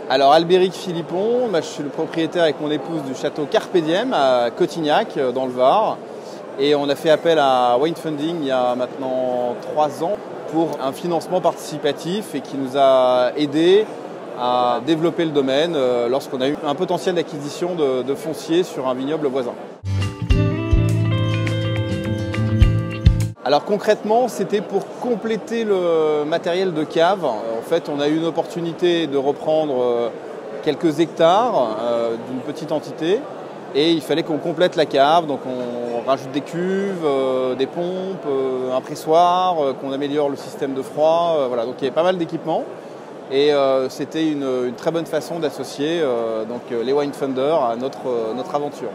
Alors Albéric Philippon, je suis le propriétaire avec mon épouse du château Carpe Diem à Cotignac dans le Var. Et on a fait appel à Wine Funding il y a maintenant 3 ans pour un financement participatif et qui nous a aidés à développer le domaine lorsqu'on a eu un potentiel d'acquisition de foncier sur un vignoble voisin. Alors concrètement, c'était pour compléter le matériel de cave. En fait, on a eu une opportunité de reprendre quelques hectares d'une petite entité et il fallait qu'on complète la cave. Donc on rajoute des cuves, des pompes, un pressoir, qu'on améliore le système de froid. Voilà. Donc il y avait pas mal d'équipements et c'était une très bonne façon d'associer les Wine Funders à notre aventure.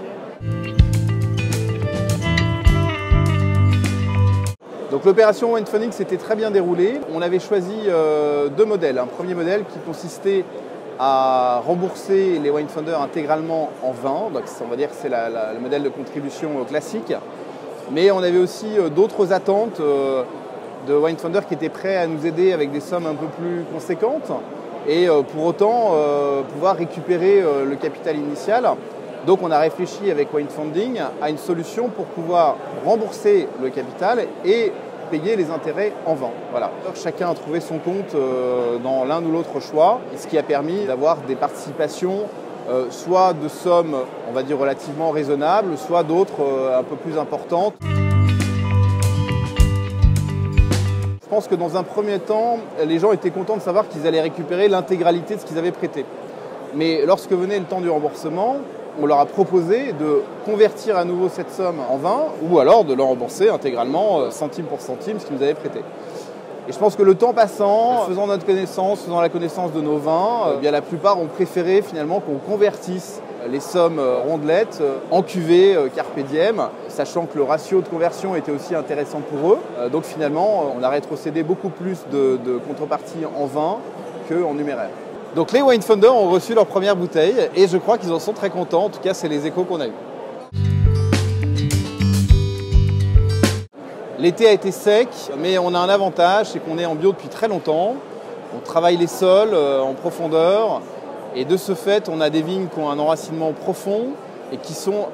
Donc l'opération Wine Funding s'était très bien déroulée. On avait choisi 2 modèles. Un premier modèle qui consistait à rembourser les Wine Funders intégralement en vin. Donc on va dire que c'est le modèle de contribution classique. Mais on avait aussi d'autres attentes de Wine Funders qui étaient prêts à nous aider avec des sommes un peu plus conséquentes et pour autant pouvoir récupérer le capital initial. Donc on a réfléchi avec Wine Funding à une solution pour pouvoir rembourser le capital et payer les intérêts en vin. Voilà. Chacun a trouvé son compte dans l'un ou l'autre choix, ce qui a permis d'avoir des participations soit de sommes, on va dire, relativement raisonnables, soit d'autres un peu plus importantes. Je pense que dans un premier temps, les gens étaient contents de savoir qu'ils allaient récupérer l'intégralité de ce qu'ils avaient prêté. Mais lorsque venait le temps du remboursement, on leur a proposé de convertir à nouveau cette somme en vin ou alors de leur rembourser intégralement, centime pour centime, ce qu'ils nous avaient prêté. Et je pense que le temps passant, faisant notre connaissance, faisant la connaissance de nos vins, bien la plupart ont préféré finalement qu'on convertisse les sommes rondelettes en cuvée Carpe Diem, sachant que le ratio de conversion était aussi intéressant pour eux. Donc finalement, on a rétrocédé beaucoup plus de contreparties en vin qu'en numéraire. Donc les Wine Funders ont reçu leur première bouteille et je crois qu'ils en sont très contents, en tout cas c'est les échos qu'on a eus. L'été a été sec, mais on a un avantage, c'est qu'on est en bio depuis très longtemps. On travaille les sols en profondeur et de ce fait on a des vignes qui ont un enracinement profond et qui sont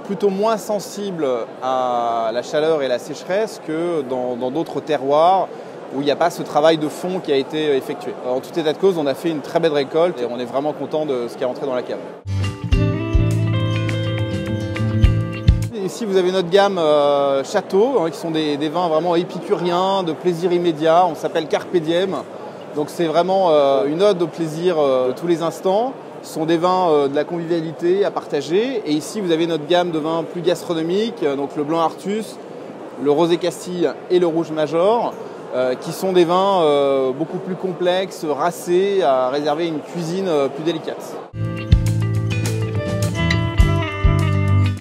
plutôt moins sensibles à la chaleur et la sécheresse que dans d'autres terroirs où il n'y a pas ce travail de fond qui a été effectué. En tout état de cause, on a fait une très belle récolte et on est vraiment content de ce qui est rentré dans la cave. Ici, vous avez notre gamme Château, qui sont des vins vraiment épicuriens, de plaisir immédiat. On s'appelle Carpe Diem, donc c'est vraiment une ode au plaisir de tous les instants. Ce sont des vins de la convivialité à partager. Et ici, vous avez notre gamme de vins plus gastronomiques, donc le Blanc Artus, le Rosé Castille et le Rouge Major. Qui sont des vins beaucoup plus complexes, racés, à réserver une cuisine plus délicate.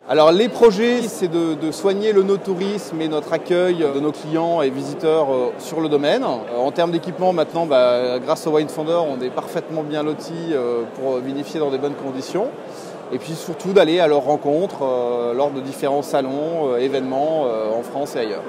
Alors les projets, c'est de soigner le no-tourisme et notre accueil de nos clients et visiteurs sur le domaine. En termes d'équipement, maintenant, grâce au Wine Funders, on est parfaitement bien lotis pour vinifier dans des bonnes conditions. Et puis surtout d'aller à leur rencontre lors de différents salons, événements en France et ailleurs.